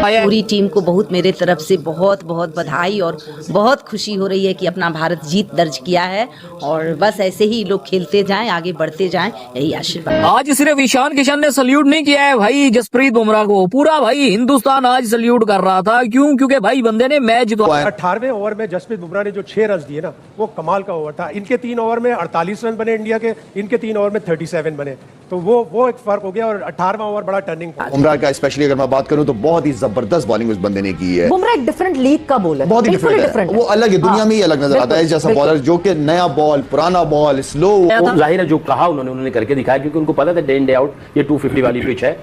पूरी टीम को बहुत मेरे तरफ से बहुत बहुत बधाई और बहुत खुशी हो रही है कि अपना भारत जीत दर्ज किया है और बस ऐसे ही लोग खेलते जाएं, आगे बढ़ते जाएं, यही आशीर्वाद। आज सिर्फ ईशान किशन ने सल्यूट नहीं किया है भाई जसप्रीत बुमराह को, पूरा भाई हिंदुस्तान आज सल्यूट कर रहा था। क्यों? क्योंकि भाई बंदे ने मैच जितवाया। 18वें ओवर में जसप्रीत बुमराह ने जो 6 रन दिए ना, वो कमाल का ओवर था। इनके 3 ओवर में 48 रन बने इंडिया के, इनके 3 ओवर में 37 बने, तो वो एक फर्क हो गया। और 18वां ओवर बड़ा टर्निंग पॉइंट बुमराह का स्पेशली अगर मैं बात करूं तो बहुत ही जबरदस्त बॉलिंग उस बंदे ने की है। बुमराह एक डिफरेंट लीग का बॉलर है, बहुत ही डिफरेंट है, वो अलग है, दुनिया में ही अलग नजर आता है जैसा बॉलर जो कि नया बॉल, पुराना बॉल, स्लो। जाहिर है जो कहा उन्होंने करके दिखाया, क्योंकि उनको पता था डे इन डे आउट ये 250 वाली पिच है।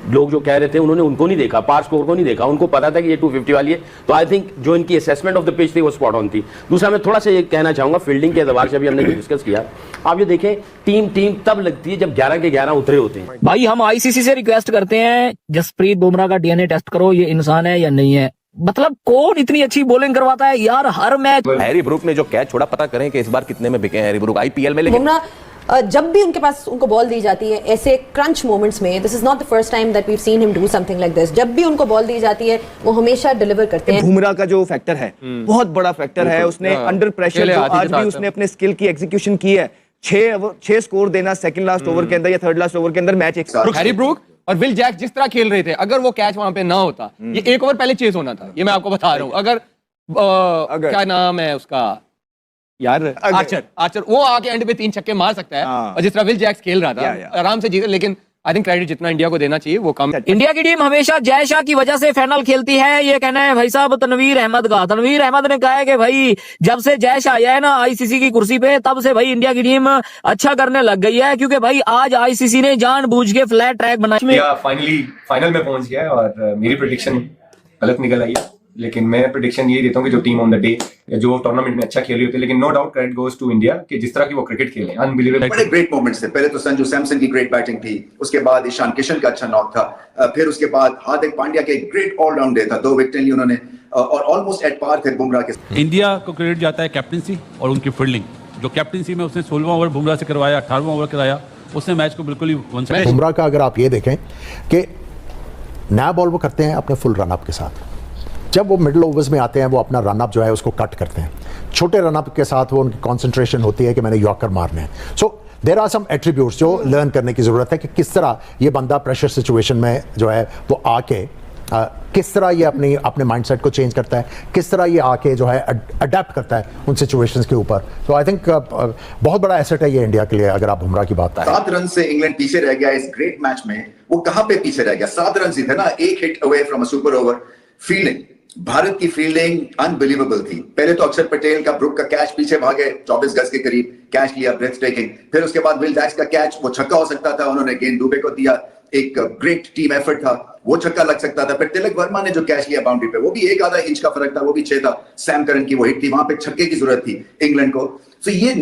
लोग जो कह रहे थे उन्होंने उनको नहीं देखा, पार स्कोर को नहीं देखा, उनको पता था कि ये 250 वाली है। तो आई थिंक जो इनकी असेसमेंट ऑफ द पिच थी वो स्पॉट ऑन थी। दूसरा मैं थोड़ा सा ये कहना चाहूंगा फील्डिंग के एतबार से, अभी हमने डिस्कस किया, आप ये देखें टीम तब लगती है जब 11 के 11 उतरे होते हैं। भाई हम आईसीसी से रिक्वेस्ट करते हैं जसप्रीत बुमराह का डीएनए टेस्ट करो, ये इंसान है या नहीं है। मतलब कौन इतनी अच्छी बॉलिंग करवाता है यार हर मैच। हैरी ब्रूक ने जो कैच छोड़ा, पता करें कि इस बार कितने में बिके हैरी ब्रूक आईपीएल में। लेकिन जब भी उनके पास उनको बॉल दी जाती है ऐसे क्रंच मोमेंट्स में, this is not the first time that we have seen him do something like this, जब भी उनको बॉल दी जाती है वो हमेशा डिलीवर करते हैं। बुमराह का जो फैक्टर है बहुत बड़ा फैक्टर है, उसने अंडर प्रेशर आज भी उसने अपने स्किल की एग्जीक्यूशन की है। 6 स्कोर देना सेकंड लास्ट ओवर के अंदर या थर्ड लास्ट ओवर के अंदर मैच एक साथ। हैरी ब्रूक और विल जैक्स जिस तरह खेल रहे थे, अगर वो कैच वहां पे ना होता, ये 1 ओवर पहले चेज होना था, ये मैं आपको बता रहा हूं। अगर क्या नाम है उसका यार, आर्चर वो आके एंड पे 3 छक्के मार सकता है, और जिस तरह विल जैक्स खेल रहा था आराम से जीते। लेकिन आई थिंक क्रेडिट जितना इंडिया को देना चाहिए वो कम। इंडिया की टीम हमेशा जय शाह की वजह से फाइनल खेलती है, ये कहना है भाई साहब तनवीर अहमद का। तनवीर अहमद ने कहा है कि भाई जब से जय शाह आया है ना आईसीसी की कुर्सी पे, तब से भाई इंडिया की टीम अच्छा करने लग गई है, क्योंकि भाई आज आईसीसी ने जानबूझ के फ्लैट ट्रैक बनाया। फाइनल में पहुंच गया है और मेरी प्रेडिक्शन गलत निकल आई है, लेकिन मैं प्रेडिक्शन ये देता हूँ कि जो टीम ऑन द डे जो टूर्नामेंट में अच्छा खेली होती है, लेकिन no doubt credit goes to India कि जिस तरह की वो क्रिकेट खेले, अनबिलीवेबल। बड़े ग्रेट मोमेंट्स थे। पहले तो संजू सैमसन की ग्रेट बैटिंग थी, उसके बाद ईशान किशन का अच्छा नॉक था, फिर उसके बाद हार्दिक पांड्या के ग्रेट ऑलराउंड डे था, 2 विकेट ली उन्होंने और ऑलमोस्ट एट पार थे बुमराह के। इंडिया को क्रेडिट जाता है कैप्टनसी और उनकी फील्डिंग। जो कैप्टनसी में उसने 16वां ओवर बुमराह से करवाया, 18वां ओवर कराया, उसने मैच को बिल्कुल ही वन साइड। बुमराह का अगर आप ये देखें कि नया बॉल वो करते हैं अपने फुल रनअप के साथ, जब वो मिडिल ओवर्स में आते हैं वो अपना रनअप जो है उसको कट करते हैं, छोटे रनअप के साथ वो उनकी कंसंट्रेशन होती है कि मैंने यॉर्कर मारने हैं। So there are some attributes जो लर्न करने की ज़रूरत है कि किस तरह ये बंदा प्रेशर सिचुएशन में जो है वो आके किस तरह ये अपने माइंडसेट को चेंज करता है, किस तरह ये आके जो है अडेप्ट करता है उन सिचुएशंस के ऊपर। तो आई थिंक बहुत बड़ा एसेट है ये इंडिया के लिए। अगर आप बुमराह की बात करें, 7 रन से इंग्लैंड पीछे रह गया इस ग्रेट मैच में। वो कहां पे पीछे रह गया? 7 रन ही थे ना, 1 hit away from a super over. Fielding, Bharat की फील्डिंग अनबिलीवेबल थी। पहले तो अक्षर पटेल का ब्रुक का कैच पीछे भागे 24 गज के करीब, कैच लिया ब्रेथ टेकिंग। फिर उसके बाद विल जैक्स का कैच, वो छक्का हो सकता था, उन्होंने गेंद दुबे को दिया, एक ग्रेट टीम एफर्ट था, वो छक्का लग सकता था। फिर तिलक वर्मा ने जो कैच लिया बाउंड्री पे, वो भी 1 आधा इंच का फर्क था, वो भी 6 था। सैम करन की वो हिट थी, वहां पे छक्के की जरूरत थी इंग्लैंड को। तो ये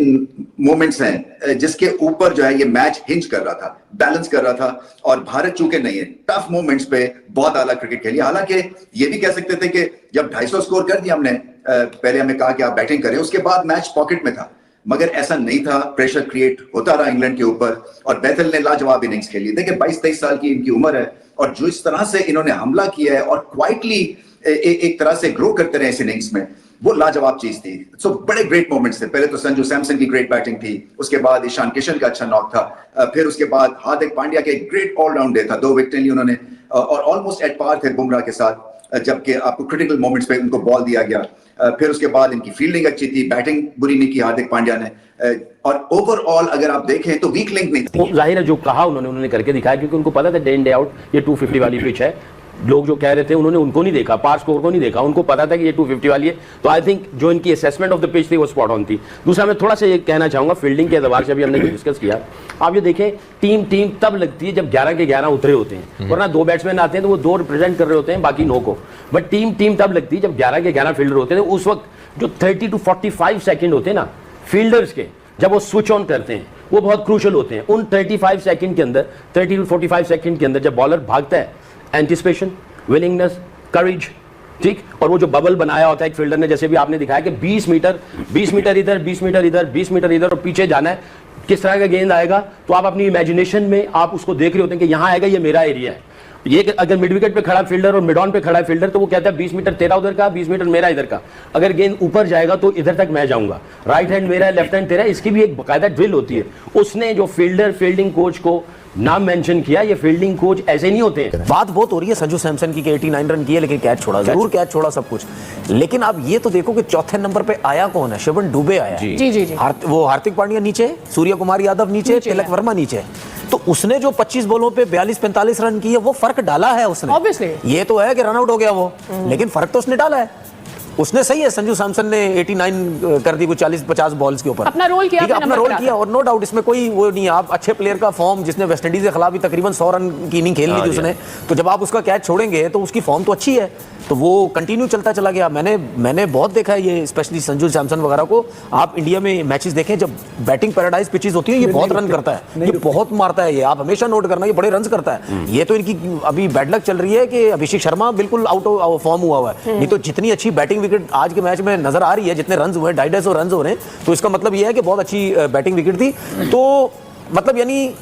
मोमेंट्स हैं जिसके ऊपर जो है ये मैच हिंज कर रहा था, बैलेंस कर रहा था। और भारत चूंकि नहीं है, टफ मोमेंट्स पे बहुत आला क्रिकेट खेली। हालांकि ये भी कह सकते थे कि जब 250 स्कोर कर दिया हमने, पहले हमें कहा कि आप बैटिंग करें, उसके बाद मैच पॉकेट में था, मगर ऐसा नहीं था। प्रेशर क्रिएट होता रहा इंग्लैंड के ऊपर और बेथल ने लाजवाब इनिंग्स खेली। देखिए 22-23 साल की इनकी उम्र है और जो इस तरह से इन्होंने हमला किया है और क्वाइटली एक तरह से ग्रो करते रहे इस इनिंग्स में, वो लाजवाब चीज थी। सो बड़े ग्रेट मोमेंट्स थे। पहले तो संजू सैमसन की ग्रेट बैटिंग थी, उसके बाद ईशान किशन का अच्छा नॉक था, फिर उसके बाद हार्दिक पांड्या के ग्रेट ऑलराउंड डे था, 2 विकेट ली उन्होंने और ऑलमोस्ट एट पार थे बुमराह के साथ, जबकि आपको क्रिटिकल मोमेंट्स पे उनको बॉल दिया गया। फिर उसके बाद इनकी फील्डिंग अच्छी थी, बैटिंग बुरी नहीं की हार्दिक पांड्या ने, और ओवरऑल अगर आप देखें तो वीक लिंक नहीं थी। जाहिर है जो कहा उन्होंने करके दिखाया, क्योंकि उनको पता था डे इन डे आउट ये 250 वाली पिच है। लोग जो कह रहे थे उन्होंने उनको नहीं देखा, पार स्कोर को नहीं देखा, उनको पता था कि ये 250 वाली है। तो आई थिंक जो इनकी असेसमेंट ऑफ द पिच थी वो स्पॉट ऑन थी। दूसरा मैं थोड़ा सा ये कहना चाहूंगा फील्डिंग के एतबार से, अभी हमने डिस्कस किया, आप ये देखें टीम तब लगती है जब 11 के 11 उतरे होते हैं, वरना 2 बैट्समैन आते हैं तो वो 2 रिप्रेजेंट कर रहे होते हैं, बाकी 9 को। बट टीम तब लगती है जब 11 के 11 फील्डर होते हैं। तो उस वक्त जो 30 to 45 सेकेंड होते हैं ना फील्डर्स के, जब वो स्विच ऑन करते हैं, वो बहुत क्रूशल होते हैं। उन 35 सेकंड के अंदर, 30 to 45 सेकंड के अंदर जब बॉलर भागता है, एंटिसिपेशन, विलिंगनेस, करेज, ठीक, और वो जो बबल बनाया होता है एक फील्डर ने, जैसे भी आपने दिखाया कि 20 मीटर इधर, 20 मीटर इधर, 20 मीटर इधर और पीछे जाना है, किस तरह का गेंद आएगा, तो आप अपनी इमेजिनेशन में आप उसको देख रहे होते हैं कि यहां आएगा, ये मेरा एरिया है। ये अगर मिड विकेट पे खड़ा फील्डर और मिड ऑन पे खड़ा फील्डर तो वो कहता है 20 मीटर तेरा उधर का, 20 मीटर मेरा इधर का। अगर गेंद ऊपर जाएगा तो इधर तक मैं जाऊंगा, राइट हैंड मेरा है, लेफ्ट हैंड तेरा। इसकी भी एक बाकायदा ड्रिल होती है। उसने जो फील्डिंग कोच को नाम मेंशन किया, ये फील्डिंग कोच ऐसे नहीं होते हैं। बात बहुत हो रही है संजू सैमसन की कि 89 रन किए लेकिन कैच छोड़ा, जरूर कैच छोड़ा सब कुछ, लेकिन आप ये तो देखो कि चौथे नंबर पे आया कौन है? शिवन दुबे आया। जी जी जी। वो हार्दिक पांड्या नीचे, सूर्य कुमार यादव नीचे, तिलक वर्मा नीचे। तो उसने जो 25 बॉलों पे 42-45 रन किए वो फर्क डाला है उसने। Obviously। ये तो है कि रन आउट हो गया वो, लेकिन फर्क तो उसने डाला है। उसने सही है, संजू सैमसन ने 89 कर दी, वो 40-50 बॉल्स के ऊपर अपना रोल किया, अपना रोल किया, और नो डाउट इसमें कोई वो नहीं है। आप अच्छे प्लेयर का फॉर्म, जिसने वेस्टइंडीज के खिलाफ भी तकरीबन 100 रन की इनिंग खेल ली थी उसने, तो जब आप उसका कैच छोड़ेंगे तो उसकी फॉर्म तो अच्छी है, तो वो कंटिन्यू चलता चला गया। मैंने बहुत देखा है ये, स्पेशली संजू सैमसन वगैरह को। आप इंडिया में मैचेस देखें, जब बैटिंग पैराडाइज पिचेस होती है, ये बहुत रन करता है, ये बहुत मारता है, ये आप हमेशा नोट करना, ये बड़े रन करता है। ये तो इनकी अभी बैड लक चल रही है कि अभिषेक शर्मा बिल्कुल आउट ऑफ फॉर्म हुआ है, नहीं तो जितनी अच्छी बैटिंग विकेट आज के मैच में नजर आ रही है, जितने रन हुए 250 रन हो रहे हैं, तो इसका मतलब ये है कि बहुत अच्छी बैटिंग विकेट थी। तो मतलब यानी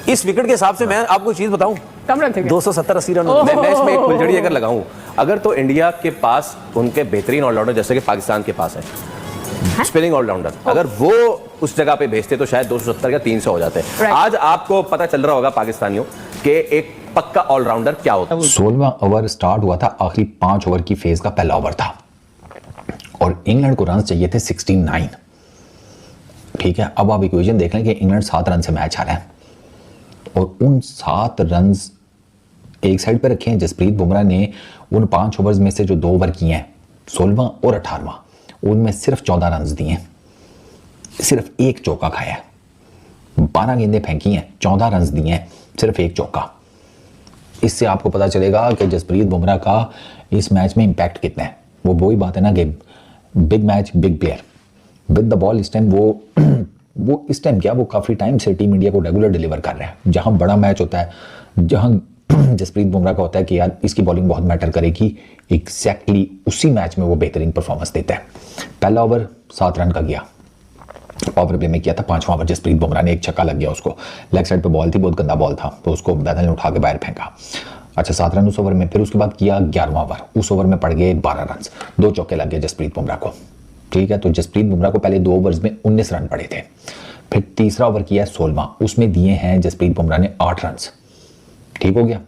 इस विकेट के हिसाब से मैं आपको एक चीज बताऊं, कम रन थे 270-80 रन। मैं इसमें एक फुलझड़ी अगर लगाऊं, अगर तो इंडिया के पास उनके बेहतरीन ऑलराउंडर जैसे कि पाकिस्तान के पास है स्पिनिंग ऑलराउंडर, अगर वो उस जगह पे भेजते तो शायद 270 या 300 हो जाते। आज आपको पता चल रहा होगा पाकिस्तानियों के एक पक्का ऑलराउंडर क्या होता है। 16वां ओवर स्टार्ट हुआ था, आखिरी 5 ओवर की फेज का पहला ओवर था और इंग्लैंड को रन चाहिए थे 69। ठीक है, अब आप इक्वेशन देख लें कि इंग्लैंड 7 रन से मैच हारा है और उन 7 रन एक साइड पर रखे हैं। जसप्रीत बुमराह ने उन 5 ओवर्स में से जो 2 ओवर किए हैं, 16वां और 18वां, उनमें सिर्फ 14 रन दिए हैं, सिर्फ एक चौका खाया है। 12 गेंदें फेंकी हैं, 14 रन दिए हैं, सिर्फ एक चौका। इससे आपको पता चलेगा कि जसप्रीत बुमराह का इस मैच में इंपैक्ट कितना है। वो वही बात है ना कि big match big player with the ball. इस टाइम वो इस टाइम क्या, वो काफ़ी टाइम से टीम इंडिया को रेगुलर डिलीवर कर रहा है। जहां बड़ा मैच होता है, जहां जसप्रीत बुमराह का होता है कि यार इसकी बॉलिंग बहुत मैटर करेगी, एग्जैक्टली उसी मैच में वो बेहतरीन परफॉर्मेंस देता है। पहला ओवर 7 रन का गया, पावर प्ले में किया था। 5वां ओवर जसप्रीत बुमराह ने एक छक्का लग गया उसको, लेग साइड पे बॉल थी, बहुत गंदा बॉल था, तो उसको बैदल ने उठा के बाहर फेंका। अच्छा 7 रन उस ओवर में। फिर उसके बाद किया 11वां ओवर, उस ओवर में पड़ गए 12 रन, 2 चौके लग गए जसप्रीत बुमराह को। ठीक है, तो जसप्रीत बुमराह को पहले 2 ओवर्स में 19 रन पड़े थे। फिर तीसरा ओवर किया 16वां, उसमें दिए हैं जसप्रीत बुमराह ने 8 रन। ठीक हो गया,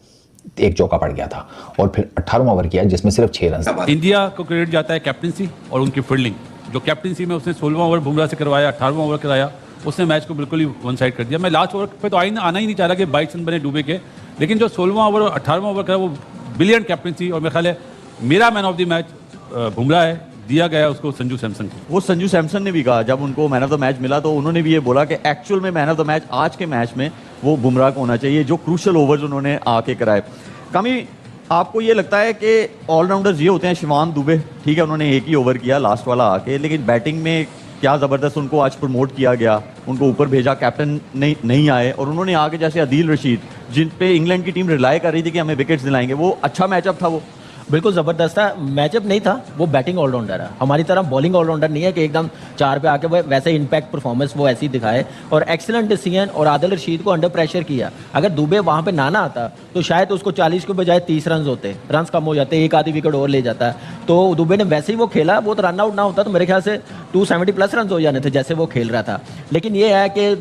एक चौका पड़ गया था। और फिर 18वां ओवर किया जिसमें सिर्फ 6 रन। इंडिया को क्रेडिट जाता है कैप्टनसी और उनकी फील्डिंग। जो कैप्टनसी में उसने 16वां ओवर बुमराह से करवाया, 18वां ओवर कराया, उसने मैच को बिल्कुल ही वन साइड कर दिया। मैं लास्ट ओवर पे तो आना ही नहीं चाह रहा कि 22 रन बने डूबे के, लेकिन जो 16वां ओवर और 18वां ओवर करा वो ब्रिलियंट कैप्टनसी। और मेरे ख्याल है मेरा man of the match Bumrah है, दिया गया उसको संजू सैमसन को। वो संजू सैमसन ने भी कहा जब उनको मैन ऑफ द मैच मिला, तो उन्होंने भी ये बोला कि एक्चुअल में मैन ऑफ द मैच आज के मैच में वो बुमराह को होना चाहिए, जो क्रूशल ओवर्स उन्होंने आके कराए। कमी आपको ये लगता है कि ऑलराउंडर्स ये होते हैं, शिवान दुबे ठीक है उन्होंने एक ही ओवर किया लास्ट वाला आके, लेकिन बैटिंग में क्या ज़बरदस्त उनको आज प्रमोट किया गया, उनको ऊपर भेजा, कैप्टन नहीं आए और उन्होंने आके जैसे आदिल रशीद जिन पे इंग्लैंड की टीम रिलाई कर रही थी कि हमें विकेट्स दिलाएंगे, वो अच्छा मैचअप था। वो बिल्कुल ज़बरदस्त था, मैचअप नहीं था, वो बैटिंग ऑलराउंडर है, हमारी तरह बॉलिंग ऑलराउंडर नहीं है कि एकदम 4 पे आके वो वैसे इम्पैक्ट परफॉर्मेंस वो ऐसी दिखाए। और एक्सीलेंट डिसीजन, और आदिल रशीद को अंडर प्रेशर किया। अगर दुबे वहाँ पे ना आता तो शायद उसको 40 के बजाय 30 रन होते, रन कम हो जाते, एक आधी विकेट और ले जाता। तो दुबे ने वैसे ही वो खेला, वो तो रन आउट ना होता तो मेरे ख्याल से 270+ रन हो जाने थे जैसे वो खेल रहा था। लेकिन ये है कि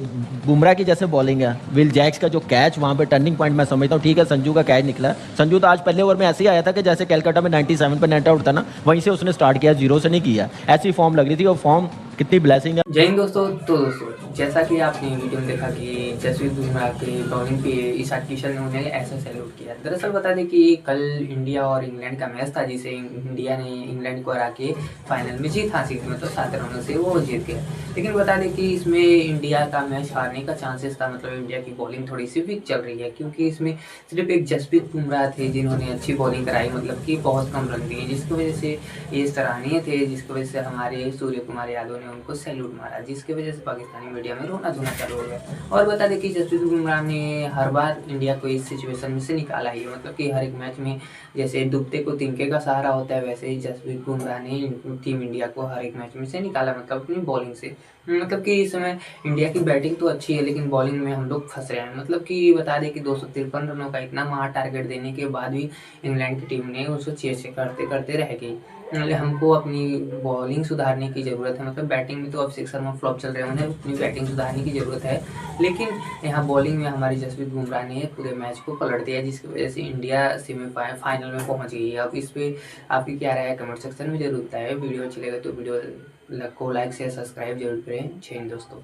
बुमराह की जैसे बॉलिंग है, विल जैक्स का जो कैच वहाँ पे टर्निंग पॉइंट मैं समझता हूँ, ठीक है संजू का कैच निकला। संजू तो आज पहले ओवर में ऐसे ही आया था कि जैसे कलकत्ता में 97 पे नेट आउट था ना, वहीं से उसने स्टार्ट किया, 0 से नहीं किया। ऐसी फॉर्म लग रही थी, और फॉर्म कितनी ब्लेसिंग है। जय हिंद दोस्तों। तो दोस्तों जैसा कि आपने वीडियो में देखा कि जसप्रीत बुमराह के बॉलिंग पे ईशान किशन ने उन्हें ऐसा सैल्यूट किया। दरअसल बता दें कि कल इंडिया और इंग्लैंड का मैच था, जिसे इंडिया ने इंग्लैंड को हरा के फाइनल में जीत हासिल की, मतलब 7 रनों से वो जीत गया। लेकिन बता दें कि इसमें इंडिया का मैच हारने का चांसेस था, मतलब इंडिया की बॉलिंग थोड़ी सी वीक चल रही है, क्योंकि इसमें सिर्फ एक जसप्रीत बुमराह थे जिन्होंने अच्छी बॉलिंग कराई, मतलब कि बहुत कम रन दिए, जिसकी वजह से ये सराहनीय थे, जिसकी वजह से हमारे सूर्य कुमार यादव ने उनको सैल्यूट मारा, जिसकी वजह से पाकिस्तानी मीडिया में रोना धोना चालू हो गया। और बता दें कि जसप्रीत बुमराह ने हर बार इंडिया को इस सिचुएशन में से निकाला ही, मतलब कि हर एक मैच में जैसे डूबते को तिनके का सहारा होता है, वैसे ही जसप्रीत बुमराह ने टीम इंडिया को हर एक मैच में से निकाला, मतलब अपनी बॉलिंग से। मतलब कि इस समय इंडिया की बैटिंग तो अच्छी है लेकिन बॉलिंग में हम लोग फंस रहे हैं। मतलब कि बता दें कि 253 रनों का इतना महा टारगेट देने के बाद भी इंग्लैंड की टीम ने उसको चेस करते करते रह गई। मतलब हमको अपनी बॉलिंग सुधारने की ज़रूरत है। मतलब बैटिंग में तो अब 6 शर्मा फ्लॉप चल रहे हैं, उन्हें अपनी बैटिंग सुधारने की ज़रूरत है। लेकिन यहाँ बॉलिंग में हमारी जसप्रीत बुमराह ने पूरे मैच को पलट दिया, जिसकी वजह से इंडिया फाइनल में पहुँच गई है। अब इस पर आपकी क्या राय है कमेंट सेक्शन में जरूर बताएं। वीडियो अच्छी लगे तो वीडियो को लाइक शेयर सब्सक्राइब जरूर करें। जय हिंद दोस्तों।